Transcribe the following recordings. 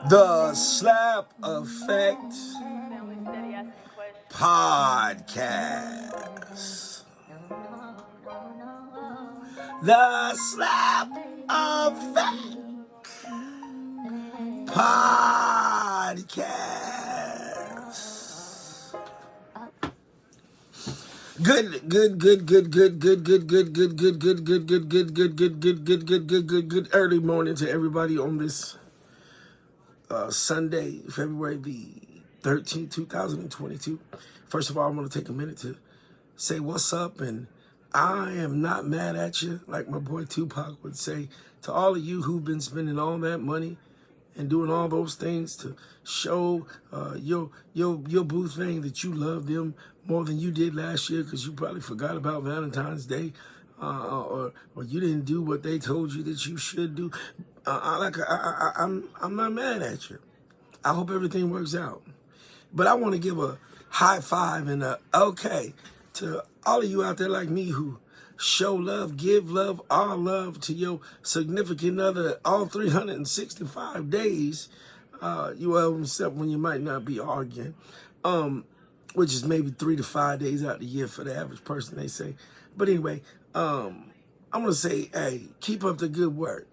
The Slap Effect Podcast. The Slap Effect Podcast. Good early morning to everybody on this Sunday, February the 13th, 2022. First of all, I want to take a minute to say what's up, and I am not mad at you, like my boy Tupac would say. To all of you who've been spending all that money and doing all those things to show your boo thing that you love them more than you did last year because you probably forgot about Valentine's Day, or you didn't do what they told you that you should do. I'm not mad at you. I hope everything works out. But I want to give a high five and a okay to all of you out there like me who show love, give love, all love to your significant other all 365 days. Except when you might not be arguing, which is maybe 3 to 5 days out of the year for the average person, they say. But anyway, I'm going to say, hey, keep up the good work.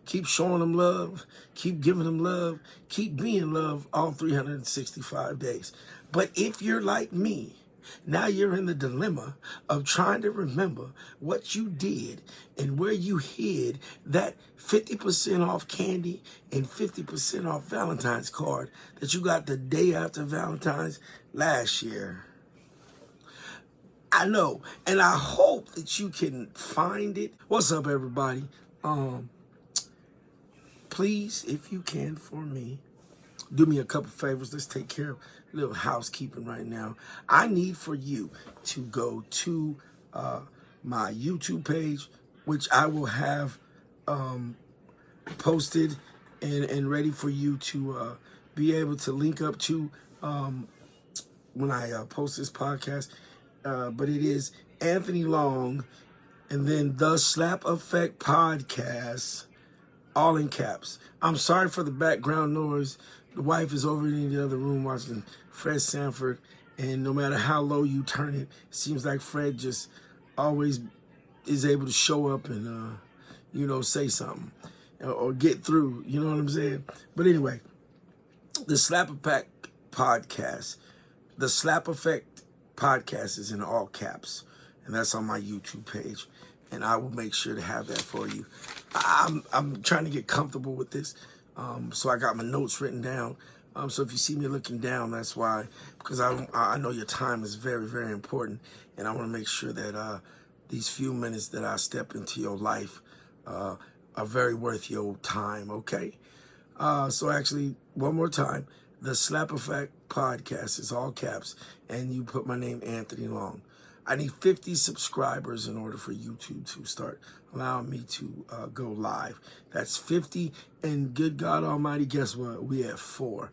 Keep showing them love. Keep giving them love. Keep being love all 365 days. But if you're like me, now you're in the dilemma of trying to remember what you did and where you hid that 50% off candy and 50% off Valentine's card that you got the day after Valentine's last year. I know, and I hope that you can find it. What's up, everybody? Please, if you can, for me, do me a couple favors. Let's take care of a little housekeeping right now. I need for you to go to my YouTube page, which I will have posted and ready for you to be able to link up to when I post this podcast. But it is Anthony Long and then The Slap Effect Podcast, all in caps. I'm sorry for the background noise. The wife is over in the other room watching Fred Sanford, and no matter how low you turn it, it seems like Fred just always is able to show up and, say something or get through. You know what I'm saying? But anyway, the Slap Effect Podcast. The Slap Effect Podcast is in all caps, and that's on my YouTube page. And I will make sure to have that for you. I'm trying to get comfortable with this, so I got my notes written down. So if you see me looking down, that's why, because I know your time is very, very important, and I want to make sure that these few minutes that I step into your life are very worth your time. Okay. So actually, one more time, the Slap Effect Podcast is all caps, and you put my name, Anthony Long. I need 50 subscribers in order for YouTube to start allowing me to go live. That's 50, and good God Almighty, guess what? We at 4.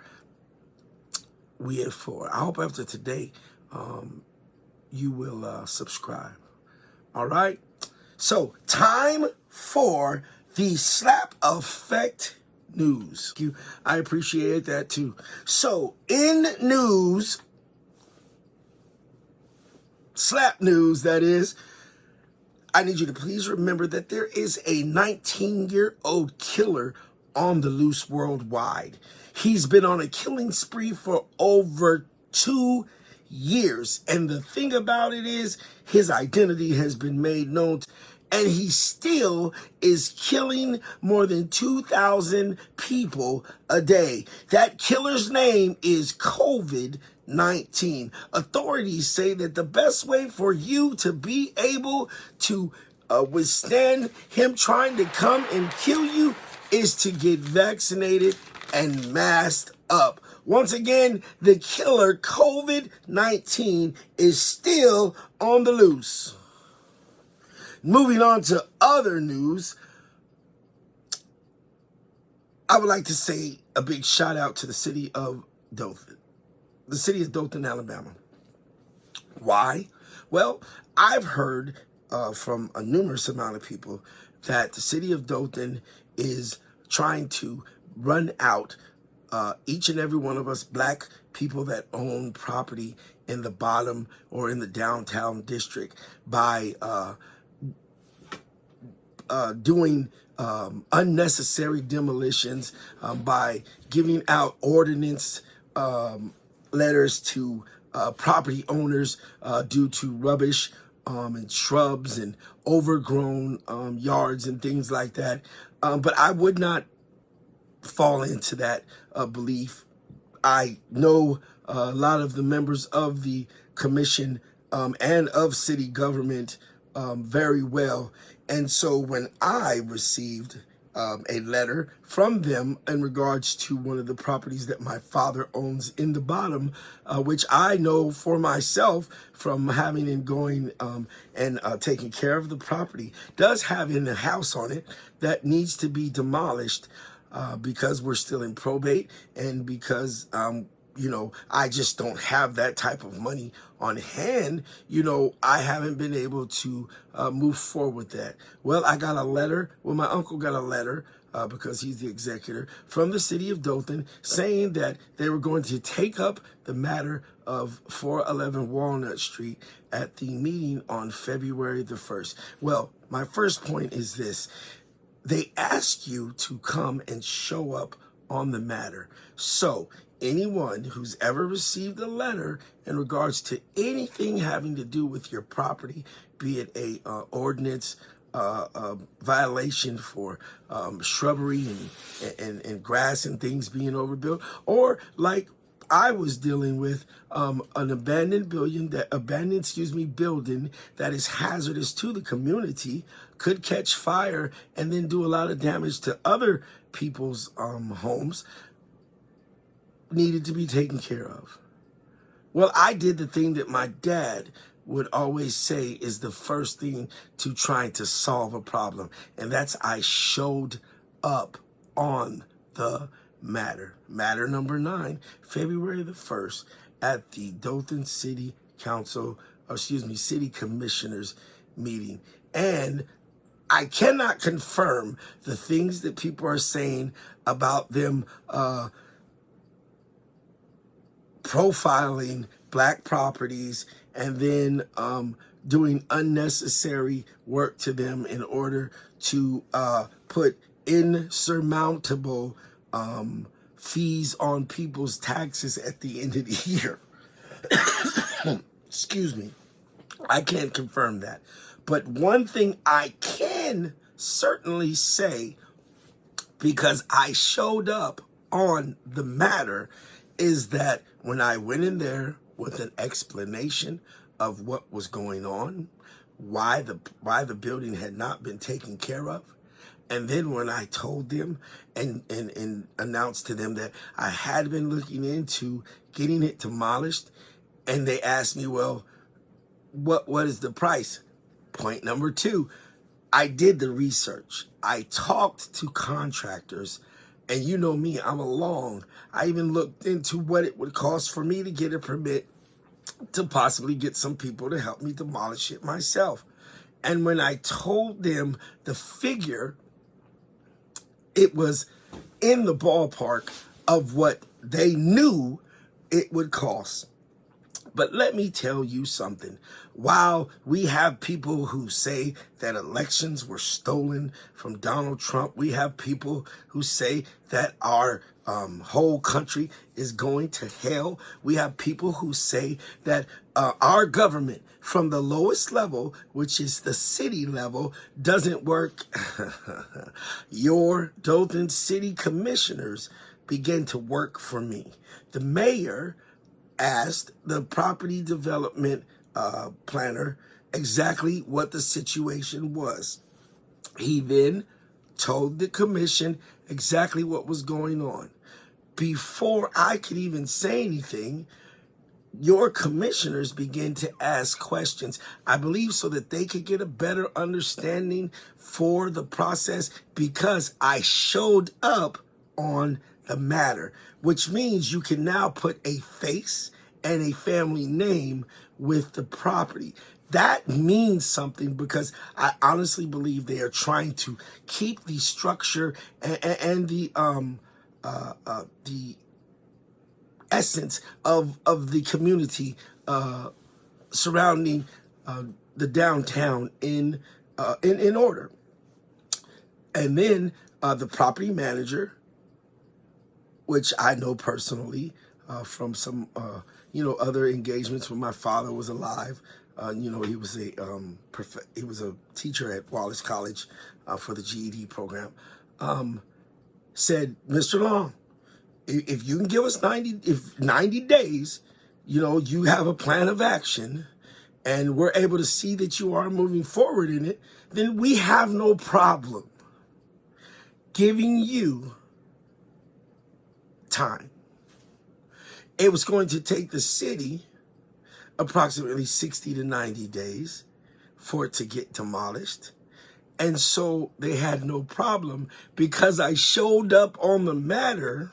We at 4. I hope after today, you will subscribe. All right? So, time for the Slap Effect news. I appreciate that too. So, in news, slap news, that is, I need you to please remember that there is a 19-year-old killer on the loose worldwide. He's been on a killing spree for over 2 years. And the thing about it is, his identity has been made known, and he still is killing more than 2,000 people a day. That killer's name is COVID-19. Authorities say that the best way for you to be able to withstand him trying to come and kill you is to get vaccinated and masked up. Once again, the killer COVID-19 is still on the loose. Moving on to other news, I would like to say a big shout out to the city of Dothan. The city of Dothan, Alabama. Why? Well, I've heard from a numerous amount of people that the city of Dothan is trying to run out each and every one of us black people that own property in the bottom or in the downtown district by doing unnecessary demolitions, by giving out ordinance letters to property owners due to rubbish and shrubs and overgrown yards and things like that. But I would not fall into that belief. I know a lot of the members of the commission and of city government very well. And so when I received a letter from them in regards to one of the properties that my father owns in the bottom, which I know for myself from having and going and taking care of the property, does have in a house on it that needs to be demolished because we're still in probate and because I just don't have that type of money on hand. I haven't been able to move forward with that. Well, I got a letter. Well, my uncle got a letter because he's the executor from the city of Dothan saying that they were going to take up the matter of 411 Walnut Street at the meeting on February the 1st. Well, my first point is this. They ask you to come and show up on the matter. So anyone who's ever received a letter in regards to anything having to do with your property, be it a ordinance violation for shrubbery and grass and things being overbuilt, or like I was dealing with an abandoned building that is hazardous to the community, could catch fire and then do a lot of damage to other people's homes, needed to be taken care of. Well, I did the thing that my dad would always say is the first thing to trying to solve a problem, and that's I showed up on the matter. Matter number 9, February the 1st, at the Dothan City City Commissioners meeting. And I cannot confirm the things that people are saying about them profiling black properties and then doing unnecessary work to them in order to put insurmountable fees on people's taxes at the end of the year. Excuse me. I can't confirm that. But one thing I can certainly say, because I showed up on the matter, is that when I went in there with an explanation of what was going on, why the building had not been taken care of, and then when I told them and announced to them that I had been looking into getting it demolished, and they asked me, well, what is the price? Point number 2, I did the research. I talked to contractors, and you know me, I'm along. I even looked into what it would cost for me to get a permit to possibly get some people to help me demolish it myself. And when I told them the figure, it was in the ballpark of what they knew it would cost. But let me tell you something. While we have people who say that elections were stolen from Donald Trump, we have people who say that our whole country is going to hell. We have people who say that our government from the lowest level, which is the city level, doesn't work. Your Dothan City Commissioners begin to work for me. The mayor asked the property development planner exactly what the situation was. He then told the commission exactly what was going on. Before I could even say anything, your commissioners began to ask questions, I believe so that they could get a better understanding for the process, because I showed up on the matter, which means you can now put a face and a family name with the property. That means something, because I honestly believe they are trying to keep the structure and the the essence of the community surrounding the downtown in order. And then the property manager, which I know personally from some other engagements when my father was alive. He was a teacher at Wallace College for the GED program. Said, Mr. Long, if you can give us 90 days, you have a plan of action, and we're able to see that you are moving forward in it, then we have no problem giving you time. It was going to take the city approximately 60 to 90 days for it to get demolished. And so they had no problem because I showed up on the matter,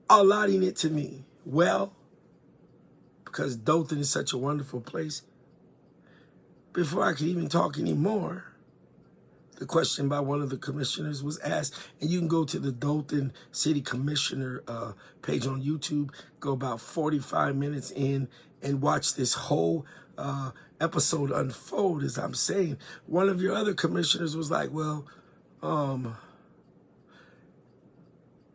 allotting it to me. Well, because Dothan is such a wonderful place, before I could even talk anymore, the question by one of the commissioners was asked, and you can go to the Dothan City Commissioner page on YouTube, go about 45 minutes in and watch this whole episode unfold. As I'm saying, one of your other commissioners was like, well,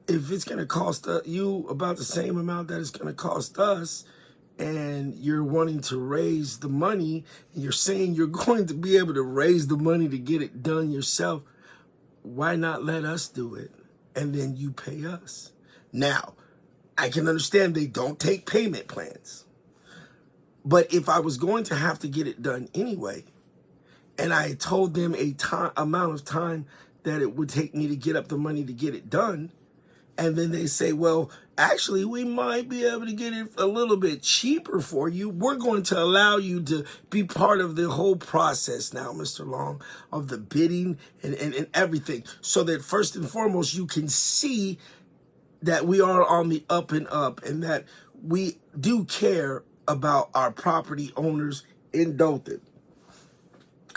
if it's going to cost you about the same amount that it's going to cost us, and you're wanting to raise the money, and you're saying you're going to be able to raise the money to get it done yourself, why not let us do it, and then you pay us? Now, I can understand they don't take payment plans, but if I was going to have to get it done anyway, and I told them amount of time that it would take me to get up the money to get it done, and then they say, well, actually, we might be able to get it a little bit cheaper for you. We're going to allow you to be part of the whole process now, Mr. Long, of the bidding and everything, so that first and foremost, you can see that we are on the up and up, and that we do care about our property owners in Dothan.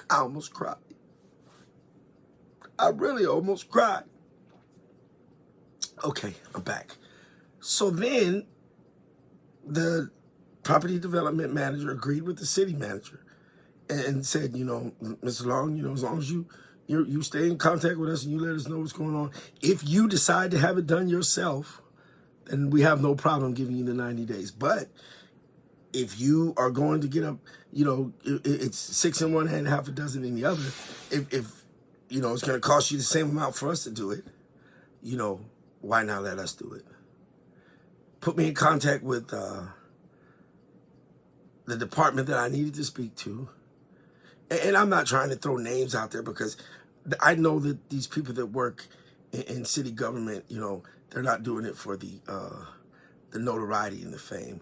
I almost cried. I really almost cried. Okay, I'm back. So then the property development manager agreed with the city manager and said, Mr. Long, as long as you stay in contact with us and you let us know what's going on, if you decide to have it done yourself, then we have no problem giving you the 90 days. But if you are going to get up, it's 6 in one hand, half a dozen in the other. If it's going to cost you the same amount for us to do it, why not let us do it? Put me in contact with the department that I needed to speak to. And I'm not trying to throw names out there, because I know that these people that work in city government, they're not doing it for the notoriety and the fame.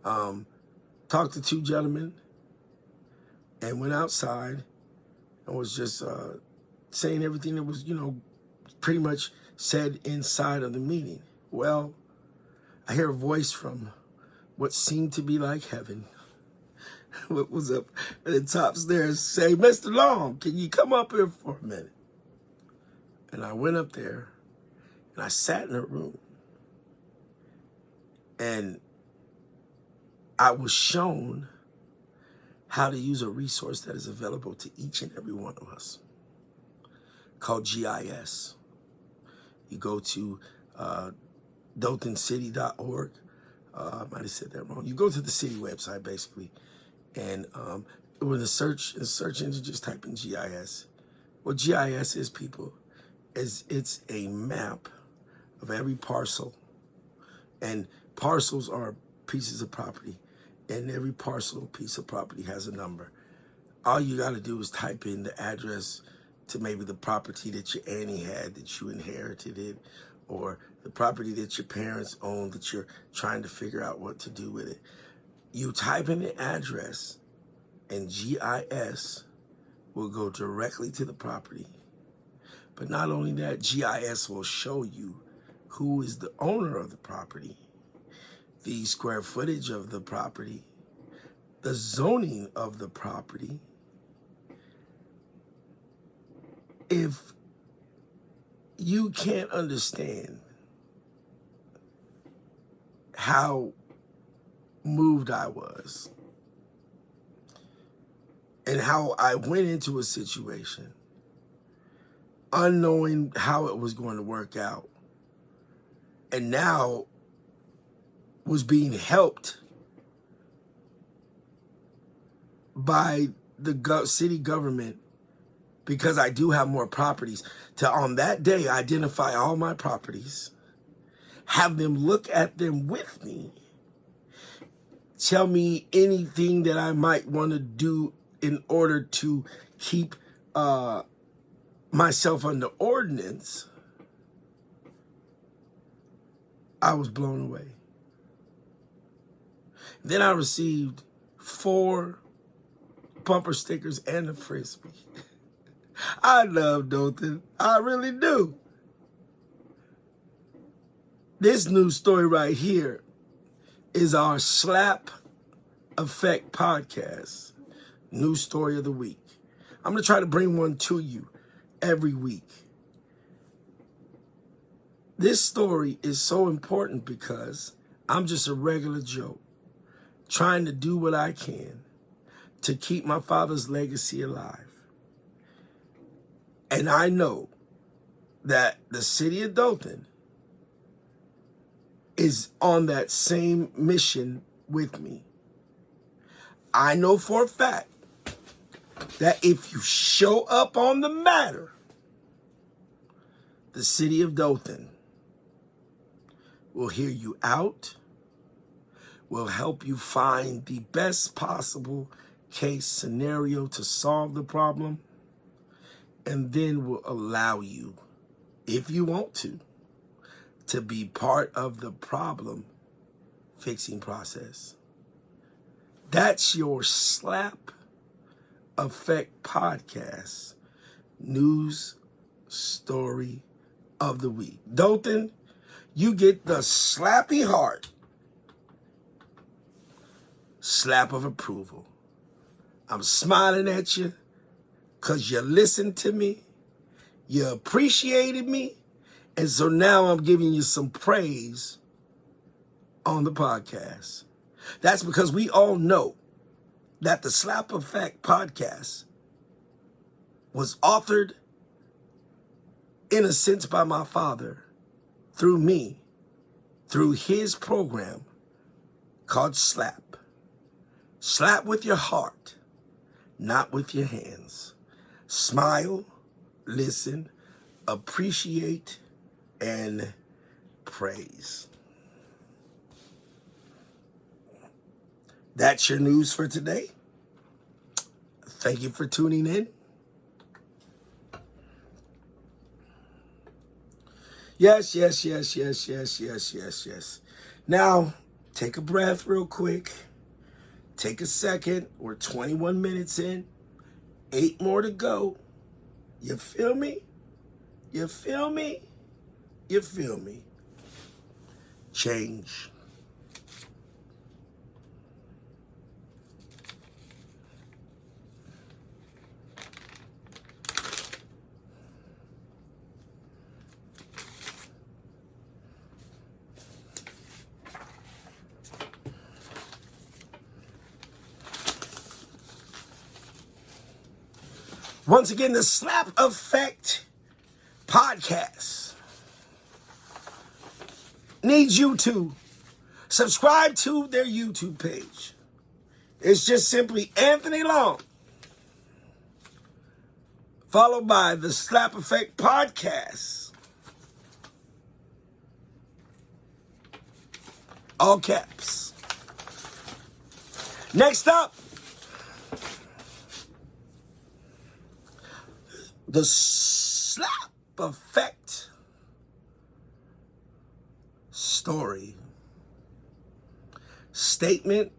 Talked to 2 gentlemen and went outside and was just saying everything that was, pretty much said inside of the meeting. Well, I hear a voice from what seemed to be like heaven. What was up at the top stairs say, Mr. Long, can you come up here for a minute? And I went up there and I sat in a room, and I was shown how to use a resource that is available to each and every one of us called GIS. You go to dothancity.org. I might have said that wrong. You go to the city website, basically, and with the search engine, just type in GIS. What GIS is, people, is it's a map of every parcel, and parcels are pieces of property, and every parcel piece of property has a number. All you got to do is type in the address to maybe the property that your auntie had that you inherited it, or the property that your parents own that you're trying to figure out what to do with it. You type in the address, and GIS will go directly to the property. But not only that, GIS will show you who is the owner of the property, the square footage of the property, the zoning of the property. If you can't understand how moved I was and how I went into a situation unknowing how it was going to work out, and now was being helped by the city government, because I do have more properties, to on that day identify all my properties, have them look at them with me, tell me anything that I might want to do in order to keep myself under ordinance. I was blown away. Then I received 4 bumper stickers and a Frisbee. I love Dothan. I really do. This news story right here is our Slap Effect podcast, news story of the week. I'm going to try to bring one to you every week. This story is so important because I'm just a regular Joe trying to do what I can to keep my father's legacy alive. And I know that the city of Dothan is on that same mission with me. I know for a fact that if you show up on the matter, the city of Dothan will hear you out, will help you find the best possible case scenario to solve the problem, and then will allow you, if you want to be part of the problem fixing process. That's your Slap Effect podcast news story of the week. Dothan, you get the slappy heart slap of approval. I'm smiling at you because you listened to me, you appreciated me, and so now I'm giving you some praise on the podcast. That's because we all know that the Slap Effect podcast was authored, in a sense, by my father, through me, through his program called Slap. Slap with your heart, not with your hands. Smile, listen, appreciate, and praise. That's your news for today. Thank you for tuning in. Yes. Now, take a breath real quick. Take a second. We're 21 minutes in. 8 more to go. You feel me? You feel me? You feel me? Change. Once again, the Slap Effect podcast needs you to subscribe to their YouTube page. It's just simply Anthony Long, followed by the Slap Effect podcast. All caps. Next up, the Slap Effect story, statement,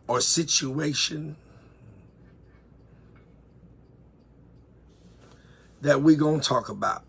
or situation that we're going to talk about.